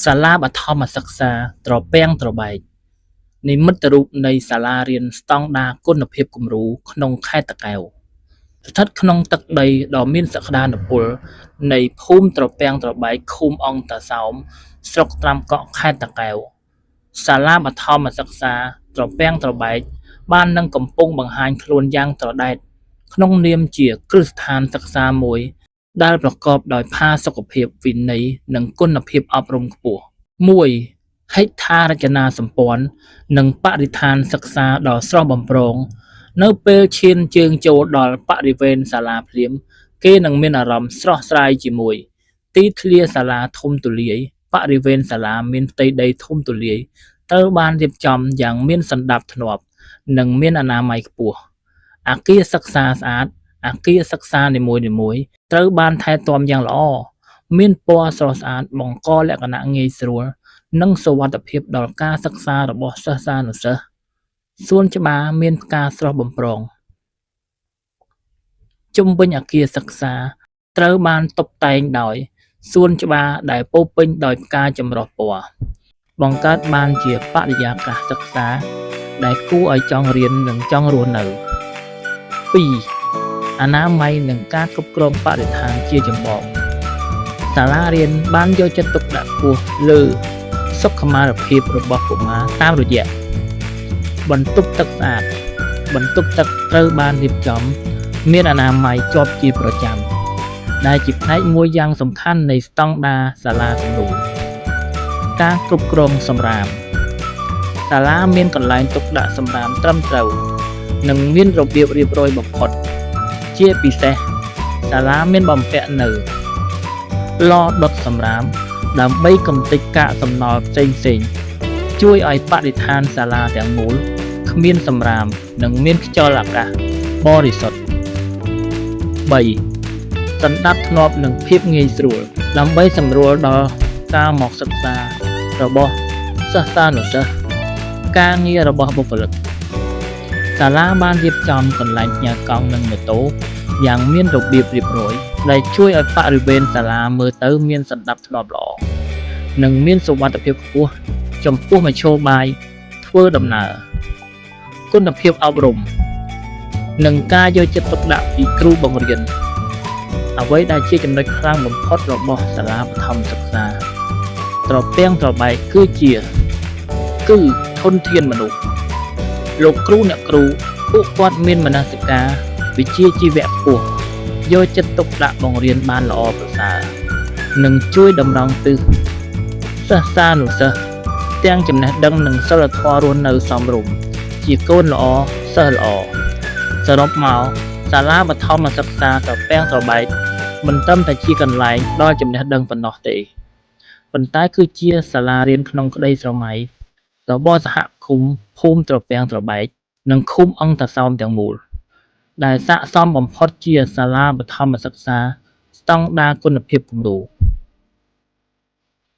សាលាបឋមសិក្សាត្រពាំងត្របែកនិមិត្តរូបនៃសាលារៀនស្តង់ដារគុណភាពគំរូក្នុងខេត្តតាកែវស្ថិតក្នុងទឹកដីដ៏មានសក្តានុពលនៃភូមិត្រពាំងត្របែកឃុំអង្គតាសោមស្រុកត្រាំកក់ខេត្តតាកែវសាលាបឋមសិក្សាត្រពាំងត្របែកបាននឹងកំពុងបង្ហាញខ្លួនយ៉ាងត្រដែតក្នុងនាមជាគ្រឹះស្ថានសិក្សាមួយដែលប្រកបដោយផាសុកភាពវិន័យនិងគុណភាពអប់រំខ្ពស់ 1. ហេដ្ឋារចនាសម្ព័ន្ធនិងបរិស្ថានសិក្សាដ៏ស្រស់បំព្រងនៅពេលឈានជើងចូលដល់បរិវេណសាលាភ្លាមគេនឹងមានអារម្មណ៍ស្រស់ស្រាយជាមួយទីធ្លាសាលាធំទូលាយបរិវេណសាលាមានផ្ទៃដីធំទូលាយត្រូវបានរៀបចំយ៉ាងមានសណ្ដាប់ធ្នាប់និងមានអនាម័យខ្ពស់អគារសិក្សាស្អាតអគារសិក្សានីមួយៗត្រូវបានថែទាំយ៉ាងល្អមានពណ៌ស្រស់ស្អាតបង្កលក្ខណៈងាយស្រួលនិងសុវត្ថិភាពដល់ការសិក្សារបស់សិស្សានុសិស្សសួនច្បារមានផ្កាស្រស់បំព្រងជុំវិញអគារសិក្សាត្រូវបានតុបតែងដោយសួនច្បារដែលពោរពេញដោយផ្កាចម្រុះពណ៌បង្កើតបានជាបរិយាកាសសិក្សាដែលគួរឲ្យចង់រៀននិងចង់រស់នៅ 2. អនាម័យនិងការគ្រប់គ្រងបរិស្ថានជាចម្បងសាលារៀនបានយកចិត្តទុកដាក់ខ្ពស់លើសុខុមាលភាពរបស់កុមារតាមរយៈបន្ទប់ទឹកស្អាតបន្ទប់ទឹកត្រូវបានរៀបចំមានអនាម័យជាប់ជាប្រចាំដែលជាផ្នែកមួយយ៉ាងសំខាន់នៃស្តង់ដារសាលាគំរូការគ្រប់គ្រងសំរាមសាលាមានកន្លែងទុកដាក់សំរាមត្រឹមត្រូវនិងមានរបៀបរៀបរយបំផុតជាពិសេសសាលាមានបំពាក់នៅឡដុតសំរាមដើម្បីកម្ទេចកាកសំណល់ផ្សេងៗជួយឲ្យបរិស្ថានសាលាទាំងមូលគ្មានសំរាមនិងមានខ្យល់អាកាសបរិសុទ្ធ 3. សណ្ដាប់ធ្នាប់និងភាពងាយស្រួលដើម្បីសម្រួលដល់ការមកសិក្សារបស់សិស្សានុសិស្សការងាររបស់បុគ្គលិកសាលាបានរៀបចំកន្លែងផ្ញើកង់និងម៉ូតូយ៉ាងមានរបៀបរៀបរយដែលជួយឲ្យបរិវេណសាលាមើលទៅមានសណ្ដាប់ធ្នាប់ល្អនិងមានសុវត្ថិភាពខ្ពស់ចំពោះមធ្យោបាយធ្វើដំណើរគុណភាពអប់រំនិងការយកចិត្តទុកដាក់ពីគ្រូបង្រៀនអ្វីដែលជាចំណុចខ្លាំងបំផុតរបស់សាលាបឋមសិក្សាត្រពាំងត្របែកគឺធនធានមនុស្សលោកគ្រូអ្នកគ្រូពួកគាត់មានមនសិការវិជ្ជាជីវៈខ្ពស់យកចិត្តទុកដាក់បង្រៀនបានល្អប្រសើរនិងជួយតម្រង់ទិសសិស្សានុសិស្សទាំងចំណេះដឹងនិងសីលធម៌រស់នៅសមរម្យជាកូនល្អសិស្សល្អសរុបមកសាលាបឋមសិក្សាត្រពាំងត្របែកមិនត្រឹមតែជាកន្លែងផ្ដល់ចំណេះដឹងប៉ុណ្ណោះទេប៉ុន្តែគឺជាសាលារៀនក្នុងក្តីស្រមៃរបស់សហគមន៍ភូមិត្រពាំងត្របែកនិងឃុំអង្គតាសោមទាំងមូលដែលស័ក្តិសមបំផុតជាសាលាបឋមសិក្សាស្តង់ដារគុណភាពគំរូ